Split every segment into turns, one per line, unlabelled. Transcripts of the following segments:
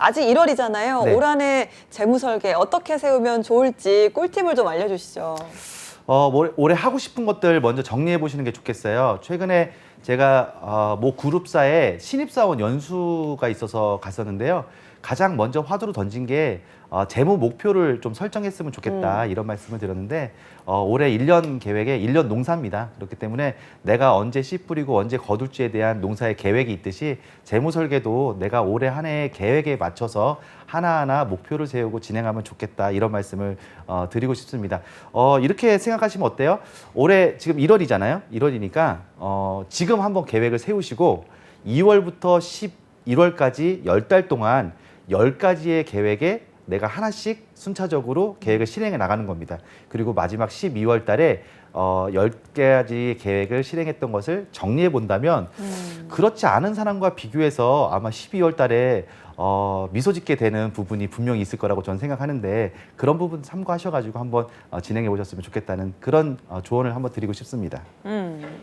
아직 1월이잖아요.
네.
올 한 해 재무 설계 어떻게 세우면 좋을지 꿀팁을 좀 알려주시죠.
올해 하고 싶은 것들 먼저 정리해 보시는 게 좋겠어요. 최근에 제가 모 그룹사에 신입사원 연수가 있어서 갔었는데요. 가장 먼저 화두로 던진 게 재무 목표를 좀 설정했으면 좋겠다 이런 말씀을 드렸는데 올해 1년 계획에 1년 농사입니다. 그렇기 때문에 내가 언제 씨 뿌리고 언제 거둘지에 대한 농사의 계획이 있듯이 재무 설계도 내가 올해 한 해의 계획에 맞춰서 하나하나 목표를 세우고 진행하면 좋겠다 이런 말씀을 드리고 싶습니다. 이렇게 생각하시면 어때요? 올해 지금 1월이잖아요. 1월이니까 지금 한번 계획을 세우시고 2월부터 11월까지 10달 동안 10가지의 계획에 내가 하나씩 순차적으로 계획을 실행해 나가는 겁니다. 그리고 마지막 12월 달에 10가지 계획을 실행했던 것을 정리해 본다면 그렇지 않은 사람과 비교해서 아마 12월 달에 미소 짓게 되는 부분이 분명히 있을 거라고 저는 생각하는데 그런 부분 참고하셔가지고 한번 진행해 보셨으면 좋겠다는 그런 조언을 한번 드리고 싶습니다.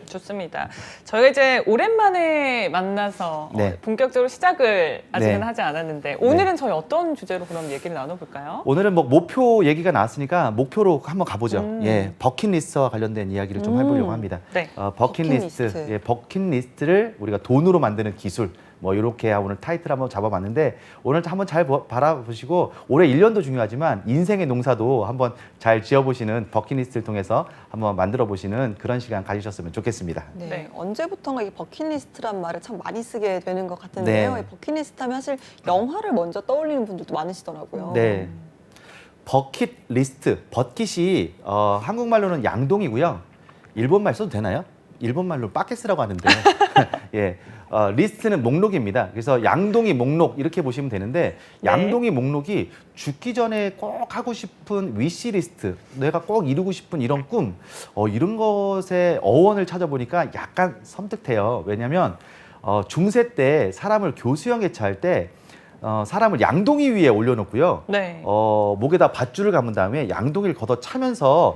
좋습니다. 저희가 이제 오랜만에 만나서
네.
본격적으로 시작을 아직은
네.
하지 않았는데 오늘은 저희 어떤 주제로 그럼 얘기를 나눠볼까요?
오늘은 뭐 목표 얘기가 나왔으니까 목표로 한번 가보죠. 예, 버킷리스트와 관련된 이야기를 좀 해보려고 합니다.
네.
버킷리스트,
버킷리스트.
예, 버킷리스트를 우리가 돈으로 만드는 기술. 뭐 이렇게 오늘 타이틀 한번 잡아봤는데 오늘 한번 잘 바라보시고 올해 1년도 중요하지만 인생의 농사도 한번 잘 지어보시는 버킷리스트를 통해서 한번 만들어보시는 그런 시간 가지셨으면 좋겠습니다.
네. 언제부턴가 이 버킷리스트란 말을 참 많이 쓰게 되는 것 같은데요.
네.
이 버킷리스트 하면 사실 영화를 먼저 떠올리는 분들도 많으시더라고요.
네. 버킷리스트, 버킷이 한국말로는 양동이고요. 일본말 써도 되나요? 일본말로 바켓스라고 하는데 예, 리스트는 목록입니다. 그래서 양동이 목록 이렇게 보시면 되는데 양동이 목록이 죽기 전에 꼭 하고 싶은 위시리스트, 내가 꼭 이루고 싶은 이런 꿈, 이런 것의 어원을 찾아보니까 약간 섬뜩해요. 왜냐하면 중세 때 사람을 교수형 개차할 때 사람을 양동이 위에 올려놓고요.
네.
목에다 밧줄을 감은 다음에 양동이를 걷어차면서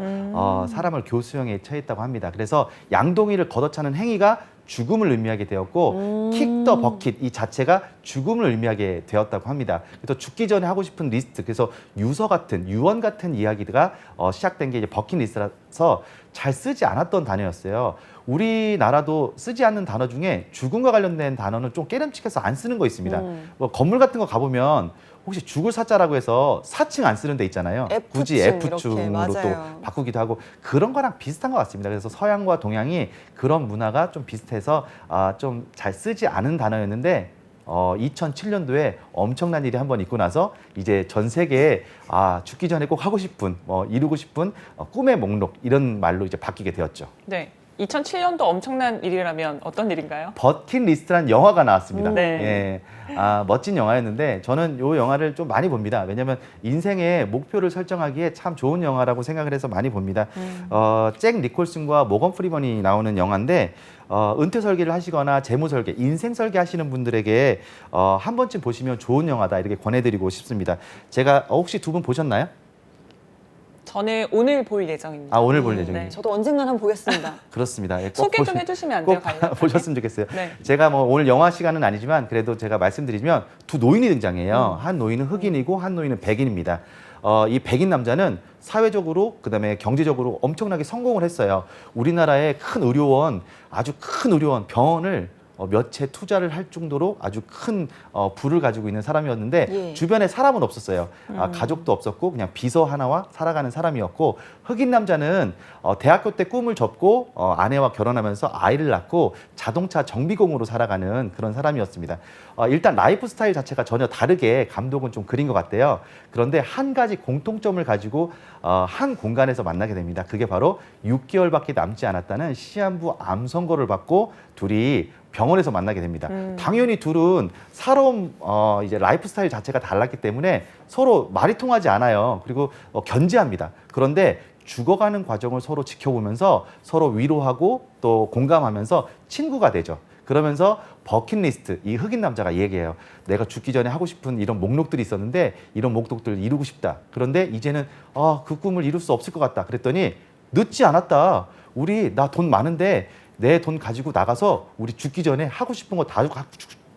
사람을 교수형에 처했다고 합니다. 그래서 양동이를 걷어차는 행위가 죽음을 의미하게 되었고 킥 더 버킷 이 자체가 죽음을 의미하게 되었다고 합니다. 그래서 죽기 전에 하고 싶은 리스트, 그래서 유서 같은 유언 같은 이야기가 시작된 게 이제 버킷리스트라서 잘 쓰지 않았던 단어였어요. 우리나라도 쓰지 않는 단어 중에 죽음과 관련된 단어는 좀 깨름칙해서 안 쓰는 거 있습니다. 뭐 건물 같은 거 가보면 혹시 죽을 사자라고 해서 사칭 안 쓰는 데 있잖아요. 굳이 F충으로 또 바꾸기도 하고 그런 거랑 비슷한 것 같습니다. 그래서 서양과 동양이 그런 문화가 좀 비슷해서 좀 잘 쓰지 않은 단어였는데 2007년도에 엄청난 일이 한번 있고 나서 이제 전 세계에 죽기 전에 꼭 하고 싶은 이루고 싶은 꿈의 목록 이런 말로 이제 바뀌게 되었죠.
네. 2007년도 엄청난 일이라면 어떤 일인가요?
버킷리스트라는 영화가 나왔습니다.
네.
예, 멋진 영화였는데 저는 이 영화를 좀 많이 봅니다. 왜냐하면 인생의 목표를 설정하기에 참 좋은 영화라고 생각을 해서 많이 봅니다. 잭 니콜슨과 모건 프리먼이 나오는 영화인데 은퇴 설계를 하시거나 재무 설계, 인생 설계 하시는 분들에게 한 번쯤 보시면 좋은 영화다 이렇게 권해드리고 싶습니다. 제가 혹시 두 분 보셨나요?
저는 오늘 볼 예정입니다.
오늘 볼 예정입니다.
네. 저도 언젠간 한번 보겠습니다.
그렇습니다. 예,
소개 좀 해주시면 안 돼요?
꼭 보셨으면 좋겠어요.
네.
제가 뭐 오늘 영화 시간은 아니지만 그래도 제가 말씀드리면 두 노인이 등장해요. 한 노인은 흑인이고 한 노인은 백인입니다. 이 백인 남자는 사회적으로 그다음에 경제적으로 엄청나게 성공을 했어요. 우리나라의 큰 의료원, 아주 큰 의료원, 병원을 몇 채 투자를 할 정도로 아주 큰 부를 가지고 있는 사람이었는데 주변에 사람은 없었어요. 가족도 없었고 그냥 비서 하나와 살아가는 사람이었고 흑인 남자는 대학교 때 꿈을 접고 아내와 결혼하면서 아이를 낳고 자동차 정비공으로 살아가는 그런 사람이었습니다. 일단 라이프 스타일 자체가 전혀 다르게 감독은 좀 그린 것 같대요. 그런데 한 가지 공통점을 가지고 한 공간에서 만나게 됩니다. 그게 바로 6개월밖에 남지 않았다는 시한부 암 선고를 받고 둘이 병원에서 만나게 됩니다. 당연히 둘은 살아온 이제 라이프 스타일 자체가 달랐기 때문에 서로 말이 통하지 않아요. 그리고 견제합니다. 그런데 죽어가는 과정을 서로 지켜보면서 서로 위로하고 또 공감하면서 친구가 되죠. 그러면서 버킷리스트, 이 흑인 남자가 얘기해요. 내가 죽기 전에 하고 싶은 이런 목록들이 있었는데 이런 목록들을 이루고 싶다. 그런데 이제는 그 꿈을 이룰 수 없을 것 같다. 그랬더니 늦지 않았다. 우리 나 돈 많은데 내 돈 가지고 나가서 우리 죽기 전에 하고 싶은 거 다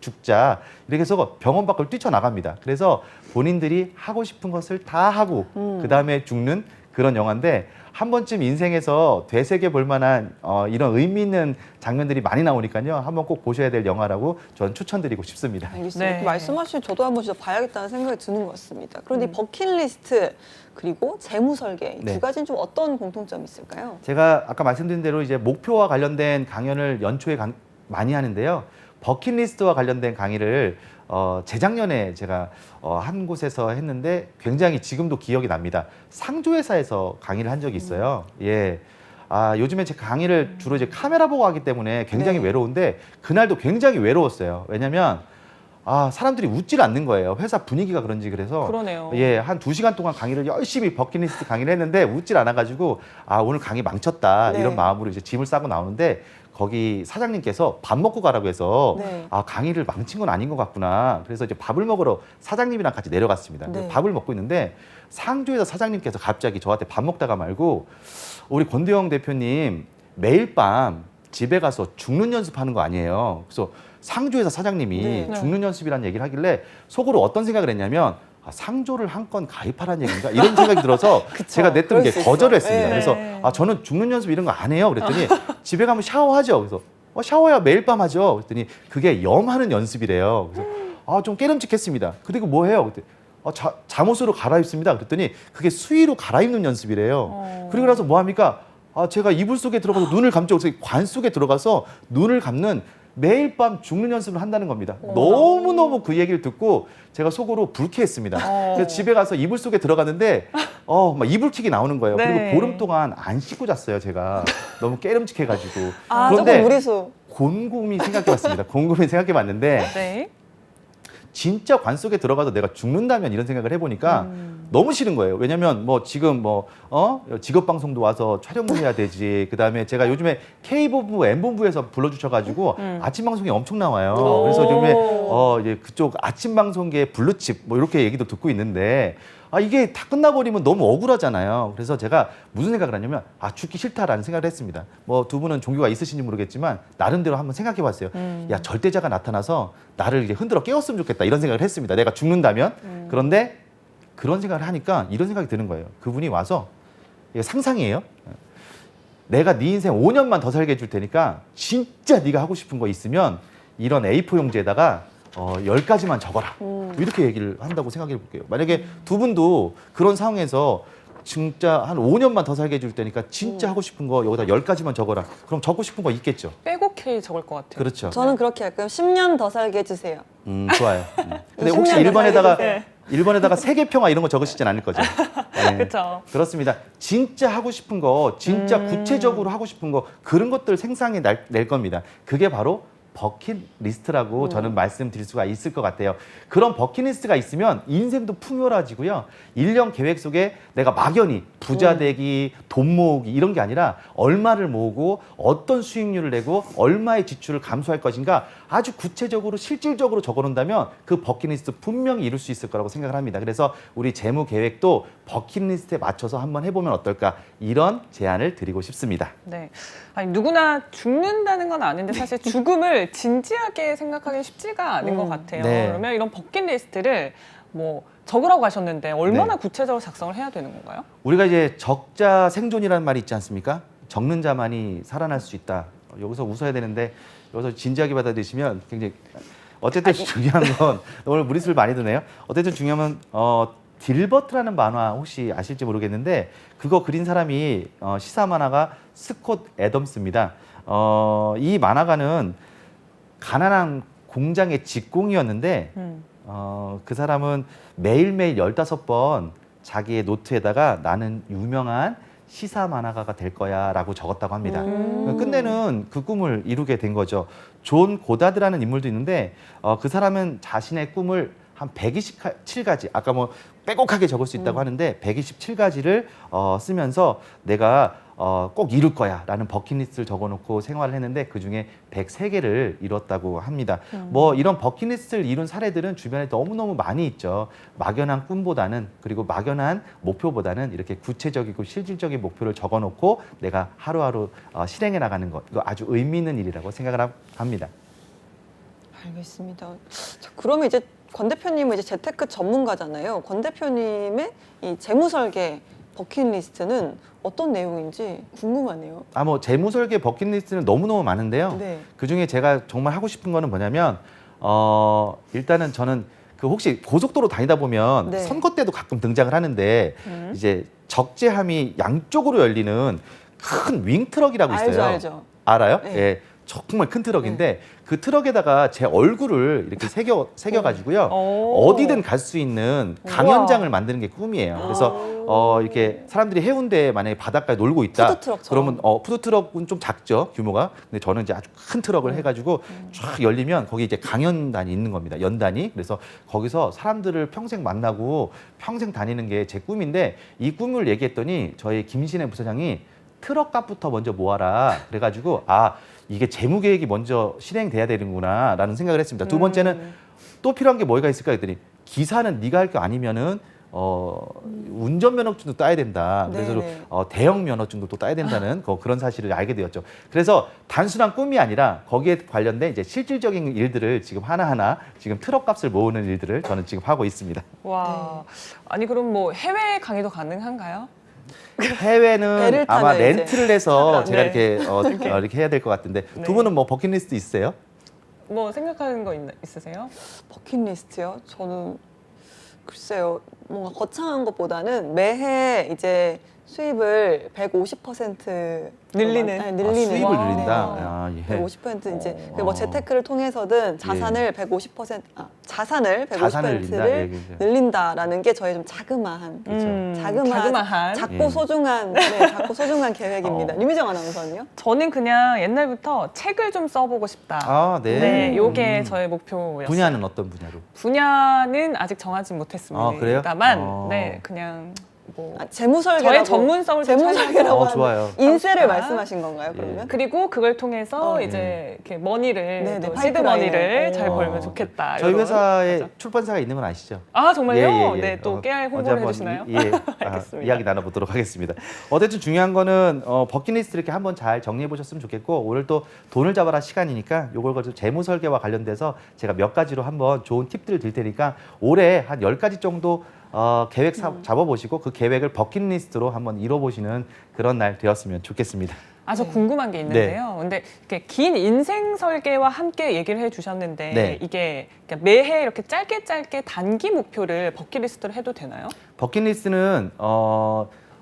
죽자 이렇게 해서 병원 밖을 뛰쳐나갑니다. 그래서 본인들이 하고 싶은 것을 다 하고 그다음에 죽는 그런 영화인데 한 번쯤 인생에서 되새겨 볼 만한 이런 의미 있는 장면들이 많이 나오니까요. 한번 꼭 보셔야 될 영화라고 저는 추천드리고 싶습니다.
알겠습니다.
네.
이렇게 말씀하신 저도 한번 진짜 봐야겠다는 생각이 드는 것 같습니다. 그런데 이 버킷리스트 그리고 재무 설계 이
네.
두 가지는 좀 어떤 공통점이 있을까요?
제가 아까 말씀드린 대로 이제 목표와 관련된 강연을 연초에 많이 하는데요. 버킷리스트와 관련된 강의를 재작년에 제가 한 곳에서 했는데 굉장히 지금도 기억이 납니다. 상조회사에서 강의를 한 적이 있어요. 예. 요즘에 제 강의를 주로 이제 카메라 보고 하기 때문에 굉장히
네.
외로운데 그날도 굉장히 외로웠어요. 왜냐면 사람들이 웃질 않는 거예요. 회사 분위기가 그런지 그래서.
그러네요.
예, 한 2시간 동안 강의를 열심히 버킷리스트 강의를 했는데 웃질 않아가지고 오늘 강의 망쳤다
네.
이런 마음으로 이제 짐을 싸고 나오는데 거기 사장님께서 밥 먹고 가라고 해서
네.
강의를 망친 건 아닌 것 같구나. 그래서 이제 밥을 먹으러 사장님이랑 같이 내려갔습니다.
네.
밥을 먹고 있는데 상조에서 사장님께서 갑자기 저한테 밥 먹다가 말고 우리 권대영 대표님 매일 밤 집에 가서 죽는 연습하는 거 아니에요. 그래서 상조회사 사장님이
네.
죽는 연습이라는 얘기를 하길래 속으로 어떤 생각을 했냐면 상조를 한 건 가입하라는 얘기인가 이런 생각이 들어서 제가 내뜬
그럴
게
수
거절을
있어요.
했습니다.
네.
그래서 저는 죽는 연습 이런 거 안 해요. 그랬더니 집에 가면 샤워하죠. 그래서 샤워야 매일 밤 하죠. 그랬더니 그게 염하는 연습이래요. 그래서 좀 깨름직했습니다. 그리고 뭐 해요? 그랬더니 잠옷으로 갈아입습니다. 그랬더니 그게 수의로 갈아입는 연습이래요. 그리고 나서 뭐 합니까? 제가 이불 속에 들어가서 눈을 감죠. 그래서 관 속에 들어가서 눈을 감는 매일 밤 죽는 연습을 한다는 겁니다. 너무너무 그 얘기를 듣고 제가 속으로 불쾌했습니다. 그래서 집에 가서 이불 속에 들어갔는데 막 이불킥이 나오는 거예요.
네.
그리고 보름 동안 안 씻고 잤어요. 제가 너무 깨름직해가지고.
조금 무리수.
곰곰이 생각해봤습니다. 곰곰이 생각해봤는데
네.
진짜 관 속에 들어가서 내가 죽는다면 이런 생각을 해보니까 너무 싫은 거예요. 왜냐면 지금 직업 방송도 와서 촬영을 해야 되지. 그다음에 제가 요즘에 K본부, M본부에서 불러주셔가지고 아침 방송이 엄청 나와요. 그래서 요즘에 이제 그쪽 아침 방송계의 블루칩 이렇게 얘기도 듣고 있는데 이게 다 끝나버리면 너무 억울하잖아요. 그래서 제가 무슨 생각을 하냐면 죽기 싫다라는 생각을 했습니다. 두 분은 종교가 있으신지 모르겠지만 나름대로 한번 생각해봤어요. 야, 절대자가 나타나서 나를 이제 흔들어 깨웠으면 좋겠다 이런 생각을 했습니다. 내가 죽는다면. 그런데 그런 생각을 하니까 이런 생각이 드는 거예요. 그분이 와서 이게 상상이에요. 내가 네 인생 5년만 더 살게 해줄 테니까 진짜 네가 하고 싶은 거 있으면 이런 A4 용지에다가 10가지만 적어라. 이렇게 얘기를 한다고 생각해 볼게요. 만약에 두 분도 그런 상황에서 진짜 한 5년만 더 살게 해줄 테니까 진짜 하고 싶은 거 여기다 10가지만 적어라. 그럼 적고 싶은 거 있겠죠.
빼곡히 적을 것 같아요.
그렇죠.
저는 그렇게 할까요? 10년 더 살게 해주세요.
좋아요. 근데 혹시
10년 더
1번에다가
살게
일본에다가 세계평화 이런 거 적으시진 않을 거죠. 네.
그렇죠.
그렇습니다. 진짜 하고 싶은 거, 진짜 구체적으로 하고 싶은 거 그런 것들 생산해 낼 겁니다. 그게 바로 버킷리스트라고 저는 말씀드릴 수가 있을 것 같아요. 그런 버킷리스트가 있으면 인생도 풍요로워지고요. 1년 계획 속에 내가 막연히 부자 되기, 돈 모으기 이런 게 아니라 얼마를 모으고 어떤 수익률을 내고 얼마의 지출을 감소할 것인가 아주 구체적으로 실질적으로 적어놓는다면 그 버킷리스트 분명히 이룰 수 있을 거라고 생각을 합니다. 그래서 우리 재무 계획도 버킷리스트에 맞춰서 한번 해보면 어떨까 이런 제안을 드리고 싶습니다.
네. 누구나 죽는다는 건 아는데 사실 죽음을 진지하게 생각하기 쉽지가 않은 것 같아요.
네.
그러면 이런 버킷리스트를 적으라고 하셨는데 얼마나
네.
구체적으로 작성을 해야 되는 건가요?
우리가 이제 적자 생존이라는 말이 있지 않습니까? 적는 자만이 살아날 수 있다. 여기서 웃어야 되는데 여기서 진지하게 받아들이시면 굉장히 어쨌든 중요한 건 오늘 무리수를 많이 드네요. 어쨌든 중요한 건 딜버트라는 만화 혹시 아실지 모르겠는데 그거 그린 사람이 시사 만화가 스콧 애덤스입니다. 이 만화가는 가난한 공장의 직공이었는데 그 사람은 매일매일 15번 자기의 노트에다가 나는 유명한 시사 만화가가 될 거야 라고 적었다고 합니다. 끝내는 그 꿈을 이루게 된 거죠. 존 고다드라는 인물도 있는데 그 사람은 자신의 꿈을 한 127가지, 아까 빼곡하게 적을 수 있다고 하는데 127가지를 쓰면서 내가 꼭 이룰 거야 라는 버킷리스트를 적어놓고 생활을 했는데 그중에 103개를 이뤘다고 합니다. 이런 버킷리스트를 이룬 사례들은 주변에 너무너무 많이 있죠. 막연한 꿈보다는 그리고 막연한 목표보다는 이렇게 구체적이고 실질적인 목표를 적어놓고 내가 하루하루 실행해 나가는 것 이거 아주 의미 있는 일이라고 생각을 합니다.
알겠습니다. 자, 그러면 이제 권 대표님은 이제 재테크 전문가잖아요. 권 대표님의 이 재무 설계 버킷리스트는 어떤 내용인지 궁금하네요.
뭐 재무 설계 버킷리스트는 너무너무 많은데요.
네.
그중에 제가 정말 하고 싶은 거는 뭐냐면 일단은 저는 그 혹시 고속도로 다니다 보면
네.
선거 때도 가끔 등장을 하는데 이제 적재함이 양쪽으로 열리는 큰 윙트럭이라고 있어요.
알죠, 알죠.
알아요?
네.
예. 정말 큰 트럭인데 그 트럭에다가 제 얼굴을 이렇게 새겨 가지고요.
오.
어디든 갈 수 있는 강연장을 만드는 게 꿈이에요. 그래서 이렇게 사람들이 해운대에 만약에 바닷가에 놀고 있다.
푸드트럭처럼.
그러면 푸드트럭은 좀 작죠, 규모가. 근데 저는 이제 아주 큰 트럭을 해가지고 쫙 열리면 거기 이제 강연단이 있는 겁니다. 연단이. 그래서 거기서 사람들을 평생 만나고 평생 다니는 게 제 꿈인데 이 꿈을 얘기했더니 저희 김신혜 부사장이 트럭 값부터 먼저 모아라. 그래가지고 이게 재무 계획이 먼저 실행돼야 되는구나 라는 생각을 했습니다. 두 번째는 또 필요한 게 뭐가 있을까 했더니 기사는 네가 할 거 아니면은 운전 면허증도 따야 된다. 그래서
네네.
대형 면허증도 또 따야 된다는 그런 사실을 알게 되었죠. 그래서 단순한 꿈이 아니라 거기에 관련된 이제 실질적인 일들을 지금 하나하나 지금 트럭 값을 모으는 일들을 저는 지금 하고 있습니다.
와. 아니 그럼 뭐 해외 강의도 가능한가요?
해외는
배를
아마
타면 이제
렌트를 해서 제가
네.
이렇게 해야 될 것 같은데
네.
두 분은 뭐 버킷리스트 있으세요?
뭐 생각하는 거 있으세요?
버킷리스트요? 저는 글쎄요, 뭔가 거창한 것보다는 매해 이제 수입을 150%
늘리는?
늘리는.
수입을
와.
늘린다.
네.
예.
150% 이제 뭐 재테크를 통해서든 자산을 150% 자산을
자산을
150%를
늘린다, 예, 그죠.
늘린다라는 게 저의 좀 자그마한
자그마한.
작고 소중한 작고 소중한 계획입니다. 류미정 아나운서는요?
저는 그냥 옛날부터 책을 좀 써보고 싶다.
네.
네, 요게 저의 목표였어요.
분야는 어떤 분야로?
분야는 아직 정하지 못했습니다.
그래요?
네, 그냥 뭐
재무설계라고
저의 전문성을 좀
재무설계라고
찾아서
좋아요.
인쇄를
하고 싶다.
말씀하신 건가요? 그러면?
그리고 그걸 통해서 이제 이렇게 머니를
네, 네,
또
파이프라인을.
시드머니를 잘
오.
벌면 좋겠다.
저희
이런
회사에
거죠.
출판사가 있는 건 아시죠?
아 정말요?
예, 예, 예.
네, 또 깨알
언제
홍보를
한번
해주시나요? 알겠습니다.
이야기 나눠보도록 하겠습니다. 어쨌든 중요한 거는 버킷리스트 이렇게 한번 잘 정리해 보셨으면 좋겠고 오늘 또 돈을 잡아라 시간이니까 요걸 가지고 재무 설계와 관련돼서 제가 몇 가지로 한번 좋은 팁들을 드릴 테니까 올해 한 10가지 정도 계획 잡아보시고 그 계획을 버킷리스트로 한번 이뤄보시는 그런 날 되었으면 좋겠습니다.
저 궁금한 게 있는데요. 근데 이렇게 긴 인생 설계와 함께 얘기를 해주셨는데
네.
이게 그러니까 매해 이렇게 짧게 단기 목표를 버킷리스트로 해도 되나요?
버킷리스트는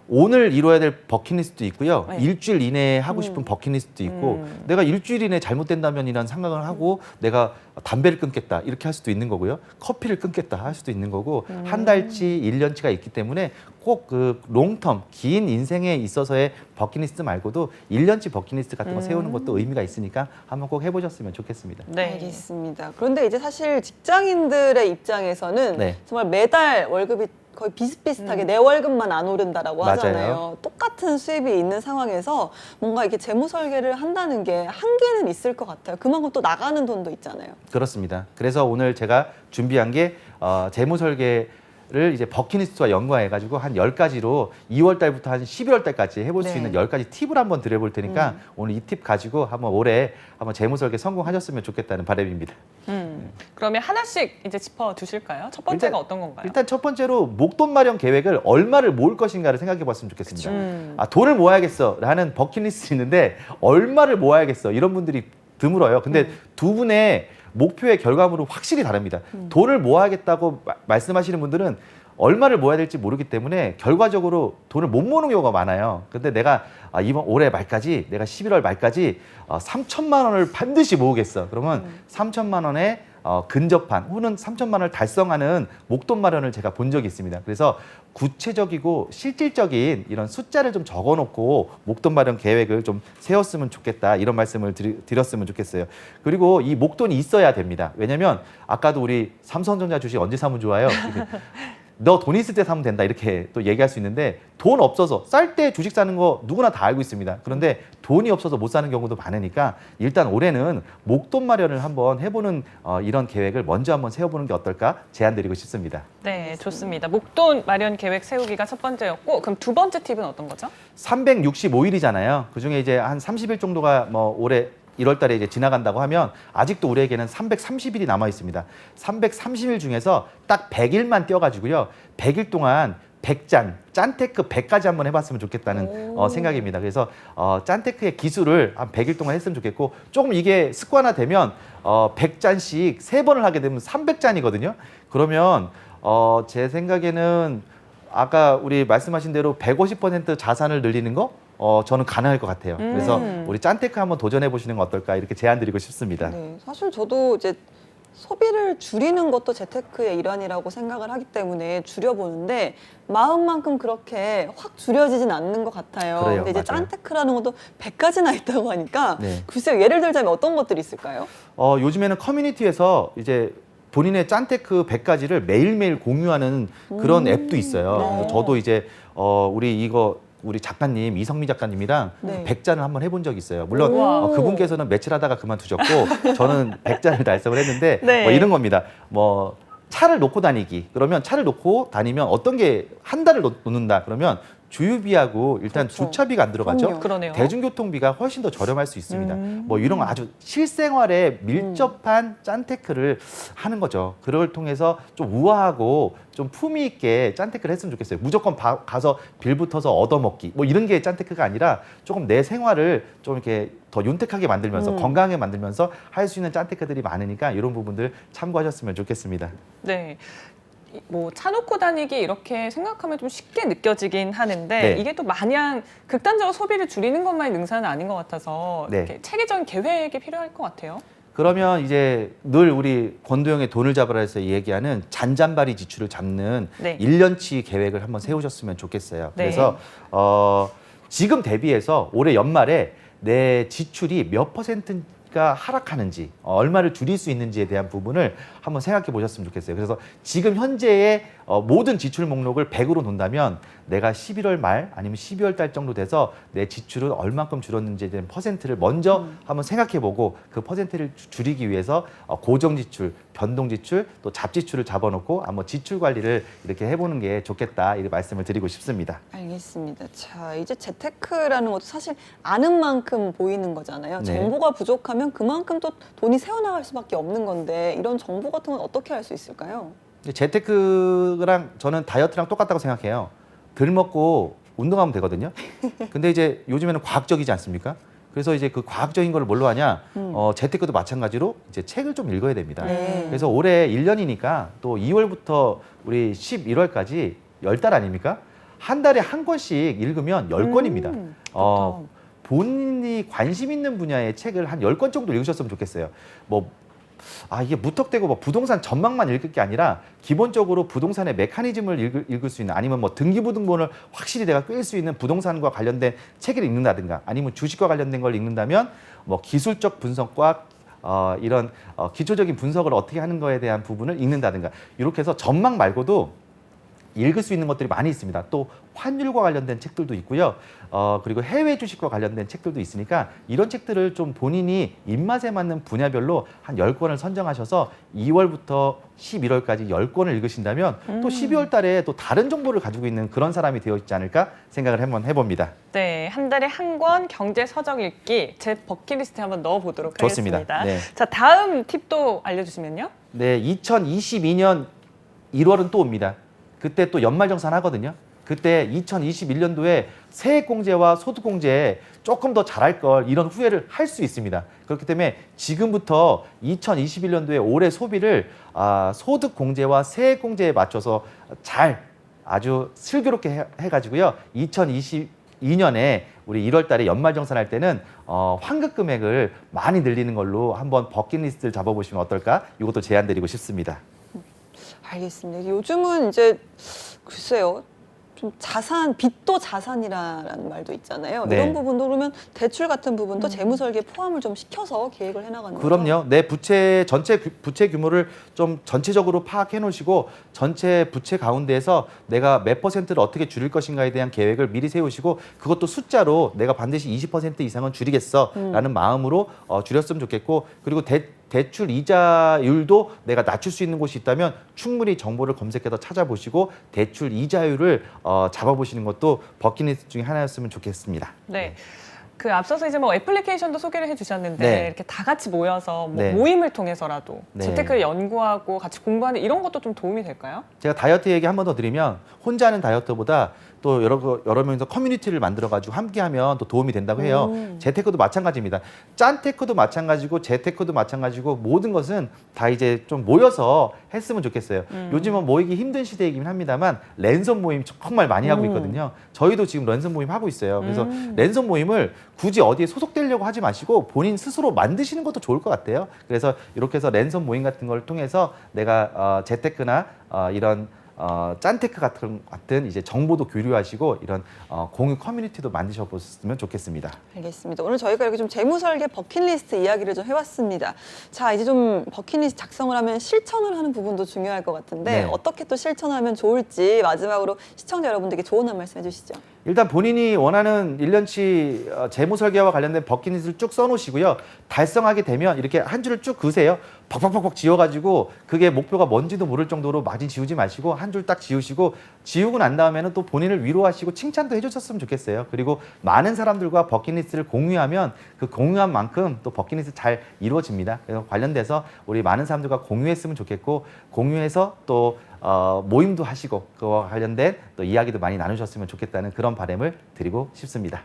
오늘 이뤄야 될 버킷리스트도 있고요.
네.
일주일 이내에 하고 싶은 버킷리스트도 있고 내가 일주일 이내에 잘못된다면이라는 생각을 하고 내가 담배를 끊겠다 이렇게 할 수도 있는 거고요. 커피를 끊겠다 할 수도 있는 거고 한 달치, 1년치가 있기 때문에 꼭 그 롱텀, 긴 인생에 있어서의 버킷리스트 말고도 1년치 버킷리스트 같은 거 세우는 것도 의미가 있으니까 한번 꼭 해보셨으면 좋겠습니다.
네.
알겠습니다. 그런데 이제 사실 직장인들의 입장에서는
네.
정말 매달 월급이 거의 비슷비슷하게 내 월급만 안 오른다라고
맞아요.
하잖아요. 똑같은 수입이 있는 상황에서 뭔가 이렇게 재무 설계를 한다는 게 한계는 있을 것 같아요. 그만큼 또 나가는 돈도 있잖아요.
그렇습니다. 그래서 오늘 제가 준비한 게 재무 설계를 이제 버킷리스트와 연관해가지고 한 10가지로 2월 달부터 한 12월 달까지 해볼 수
네.
있는 10가지 팁을 한번 드려볼 테니까 오늘 이 팁 가지고 한번 올해 한번 재무 설계 성공하셨으면 좋겠다는 바람입니다.
그러면 하나씩 이제 짚어 주실까요? 첫 번째가
일단-
어떤 건가요?
일단 첫 번째로 목돈 마련 계획을 얼마를 모을 것인가를 생각해 봤으면 좋겠습니다. 돈을 모아야겠어 라는 버킷리스트 있는데 얼마를 모아야겠어 이런 분들이 드물어요. 근데 두 분의 목표의 결과물은 확실히 다릅니다. 돈을 모아야겠다고 말씀하시는 분들은 얼마를 모아야 될지 모르기 때문에 결과적으로 돈을 못 모으는 경우가 많아요. 근데 내가 이번 올해 말까지 내가 11월 말까지 3천만 원을 반드시 모으겠어. 그러면 3천만 원에 근접한 혹은 3천만 원을 달성하는 목돈 마련을 제가 본 적이 있습니다. 그래서 구체적이고 실질적인 이런 숫자를 좀 적어놓고 목돈 마련 계획을 좀 세웠으면 좋겠다 이런 말씀을 드렸으면 좋겠어요. 그리고 이 목돈이 있어야 됩니다. 왜냐하면 아까도 우리 삼성전자 주식 언제 사면 좋아요? 너 돈 있을 때 사면 된다 이렇게 또 얘기할 수 있는데 돈 없어서 쌀 때 주식 사는 거 누구나 다 알고 있습니다. 그런데 돈이 없어서 못 사는 경우도 많으니까 일단 올해는 목돈 마련을 한번 해보는 이런 계획을 먼저 한번 세워보는 게 어떨까 제안드리고 싶습니다.
네, 좋습니다. 목돈 마련 계획 세우기가 첫 번째였고 그럼 두 번째 팁은 어떤 거죠?
365일이잖아요. 그중에 이제 한 30일 정도가 뭐 올해 1월 달에 이제 지나간다고 하면 아직도 우리에게는 330일이 남아 있습니다. 330일 중에서 딱 100일만 떼어가지고요. 100일 동안 100잔, 짠테크 100까지 한번 해봤으면 좋겠다는 생각입니다. 그래서 짠테크의 기술을 한 100일 동안 했으면 좋겠고 조금 이게 습관화되면 100잔씩 3번을 하게 되면 300잔이거든요. 그러면 제 생각에는 아까 우리 말씀하신 대로 150% 자산을 늘리는 거 저는 가능할 것 같아요. 그래서 우리 짠테크 한번 도전해 보시는 거 어떨까 이렇게 제안 드리고 싶습니다.
네, 사실 저도 이제 소비를 줄이는 것도 재테크의 일환이라고 생각을 하기 때문에 줄여보는데 마음만큼 그렇게 확 줄여지진 않는 것 같아요.
그래요,
근데 이제
맞아요.
짠테크라는 것도 100가지나 있다고 하니까
네.
글쎄요, 예를 들자면 어떤 것들이 있을까요?
요즘에는 커뮤니티에서 이제 본인의 짠테크 100가지를 매일매일 공유하는 그런 앱도 있어요.
네.
그래서 저도 이제 우리 작가님 이성미 작가님이랑
네.
100잔을 한번 해본 적이 있어요. 물론
우와.
그분께서는 며칠 하다가 그만두셨고 저는 100잔을 달성을 했는데
네.
뭐 이런 겁니다. 뭐 차를 놓고 다니기. 그러면 차를 놓고 다니면 어떤 게 한 달을 놓는다. 그러면 주유비하고 일단
그렇죠.
주차비가 안 들어가죠.
그럼요.
그러네요.
대중교통비가 훨씬 더 저렴할 수 있습니다. 뭐 이런 거 아주 실생활에 밀접한 짠테크를 하는 거죠. 그걸 통해서 좀 우아하고 좀 품위 있게 짠테크를 했으면 좋겠어요. 무조건 가서 빌 붙어서 얻어먹기 뭐 이런 게 짠테크가 아니라 조금 내 생활을 좀 이렇게 더 윤택하게 만들면서 건강하게 만들면서 할 수 있는 짠테크들이 많으니까 이런 부분들 참고하셨으면 좋겠습니다.
네. 뭐 차 놓고 다니기 이렇게 생각하면 좀 쉽게 느껴지긴 하는데
네.
이게 또 마냥 극단적으로 소비를 줄이는 것만이 능사는 아닌 것 같아서
네.
이렇게 체계적인 계획이 필요할 것 같아요.
그러면 이제 늘 우리 권도영의 돈을 잡으라 해서 얘기하는 잔잔바리 지출을 잡는
네.
1년치 계획을 한번 세우셨으면 좋겠어요.
네.
그래서 지금 대비해서 올해 연말에 내 지출이 몇 %가 하락하는지 얼마를 줄일 수 있는지에 대한 부분을 한번 생각해 보셨으면 좋겠어요. 그래서 지금 현재의 모든 지출 목록을 100으로 놓는다면 내가 11월 말 아니면 12월 달 정도 돼서 내 지출은 얼만큼 줄었는지에 대한 퍼센트를 먼저 한번 생각해 보고 그 퍼센트를 줄이기 위해서 고정 지출, 변동 지출, 또 잡지출을 잡아놓고 한번 지출 관리를 이렇게 해보는 게 좋겠다 이렇게 말씀을 드리고 싶습니다.
알겠습니다. 자, 이제 재테크라는 것도 사실 아는 만큼 보이는 거잖아요.
네.
정보가 부족하면 그만큼 또 돈이 새어나갈 수밖에 없는 건데 이런 정보 같은 건 어떻게 할 수 있을까요?
재테크랑 저는 다이어트랑 똑같다고 생각해요. 덜 먹고 운동하면 되거든요. 근데 이제 요즘에는 과학적이지 않습니까? 그래서 이제 그 과학적인 걸 뭘로 하냐? 재테크도 마찬가지로 이제 책을 좀 읽어야 됩니다.
네.
그래서 올해 1년이니까 또 2월부터 우리 11월까지 10달 아닙니까? 한 달에 한 권씩 읽으면 10권입니다. 본인이 관심 있는 분야의 책을 한 10권 정도 읽으셨으면 좋겠어요. 이게 무턱대고 뭐 부동산 전망만 읽을 게 아니라 기본적으로 부동산의 메커니즘을 읽을 수 있는 아니면 뭐 등기부등본을 확실히 내가 꿰일 수 있는 부동산과 관련된 책을 읽는다든가 아니면 주식과 관련된 걸 읽는다면 뭐 기술적 분석과 이런 기초적인 분석을 어떻게 하는 거에 대한 부분을 읽는다든가 이렇게 해서 전망 말고도 읽을 수 있는 것들이 많이 있습니다. 또 환율과 관련된 책들도 있고요. 그리고 해외 주식과 관련된 책들도 있으니까 이런 책들을 좀 본인이 입맛에 맞는 분야별로 한 10권을 선정하셔서 2월부터 11월까지 10권을 읽으신다면 또 12월 달에 또 다른 정보를 가지고 있는 그런 사람이 되어 있지 않을까 생각을 한번 해봅니다.
네, 한 달에 한 권 경제 서적 읽기 제 버킷리스트에 한번 넣어보도록
좋습니다.
하겠습니다.
네.
자, 다음 팁도 알려주시면요.
네, 2022년 1월은 또 옵니다. 그때 또 연말정산 하거든요. 그때 2021년도에 세액공제와 소득공제에 조금 더 잘할 걸 이런 후회를 할 수 있습니다. 그렇기 때문에 지금부터 2021년도에 올해 소비를 소득공제와 세액공제에 맞춰서 잘 아주 슬기롭게 해가지고요. 2022년에 우리 1월 달에 연말정산할 때는 환급 금액을 많이 늘리는 걸로 한번 버킷리스트를 잡아보시면 어떨까? 이것도 제안 드리고 싶습니다.
알겠습니다. 요즘은 이제 글쎄요. 좀 빚도 자산이라는 말도 있잖아요.
네.
이런 부분도 그러면 대출 같은 부분도 재무 설계에 포함을 좀 시켜서 계획을 해나가는 거죠.
그럼요. 내 전체 부채 규모를 좀 전체적으로 파악해 놓으시고 전체 부채 가운데에서 내가 몇 %를 어떻게 줄일 것인가에 대한 계획을 미리 세우시고 그것도 숫자로 내가 반드시 20% 이상은 줄이겠어라는 마음으로 줄였으면 좋겠고 그리고 대출 이자율도 내가 낮출 수 있는 곳이 있다면 충분히 정보를 검색해서 찾아보시고 대출 이자율을 잡아보시는 것도 버킷리스트 중에 하나였으면 좋겠습니다.
네. 그 앞서서 이제 뭐 애플리케이션도 소개를 해주셨는데
네.
이렇게 다 같이 모여서 뭐
네.
모임을 통해서라도
네.
재테크를 연구하고 같이 공부하는 이런 것도 좀 도움이 될까요?
제가 다이어트 얘기 한 번 더 드리면 혼자 하는 다이어트보다 또 여러 명이서 커뮤니티를 만들어가지고 함께하면 또 도움이 된다고 해요. 재테크도 마찬가지입니다. 짠테크도 마찬가지고 재테크도 마찬가지고 모든 것은 다 이제 좀 모여서 했으면 좋겠어요. 요즘은 모이기 힘든 시대이긴 합니다만 랜선 모임 정말 많이 하고 있거든요. 저희도 지금 랜선 모임 하고 있어요. 그래서 랜선 모임을 굳이 어디에 소속되려고 하지 마시고 본인 스스로 만드시는 것도 좋을 것 같아요. 그래서 이렇게 해서 랜선 모임 같은 걸 통해서 내가 재테크나 이런 짠테크 같은 이제 정보도 교류하시고 이런 공유 커뮤니티도 만드셔 보셨으면 좋겠습니다.
알겠습니다. 오늘 저희가 이렇게 좀 재무설계 버킷리스트 이야기를 좀 해봤습니다. 자, 이제 좀 버킷리스트 작성을 하면 실천을 하는 부분도 중요할 것 같은데
네.
어떻게 또 실천하면 좋을지 마지막으로 시청자 여러분들께 조언 한 말씀 해주시죠.
일단 본인이 원하는 1년치 재무 설계와 관련된 버킷리스트를 쭉 써놓으시고요. 달성하게 되면 이렇게 한 줄을 쭉 그으세요. 벅벅벅벅 지워가지고 그게 목표가 뭔지도 모를 정도로 마진 지우지 마시고 한 줄 딱 지우시고 지우고 난 다음에는 또 본인을 위로하시고 칭찬도 해주셨으면 좋겠어요. 그리고 많은 사람들과 버킷리스트를 공유하면 그 공유한 만큼 또 버킷리스트 잘 이루어집니다. 그래서 관련돼서 우리 많은 사람들과 공유했으면 좋겠고 공유해서 또 모임도 하시고 그와 관련된 또 이야기도 많이 나누셨으면 좋겠다는 그런 바람을 드리고 싶습니다.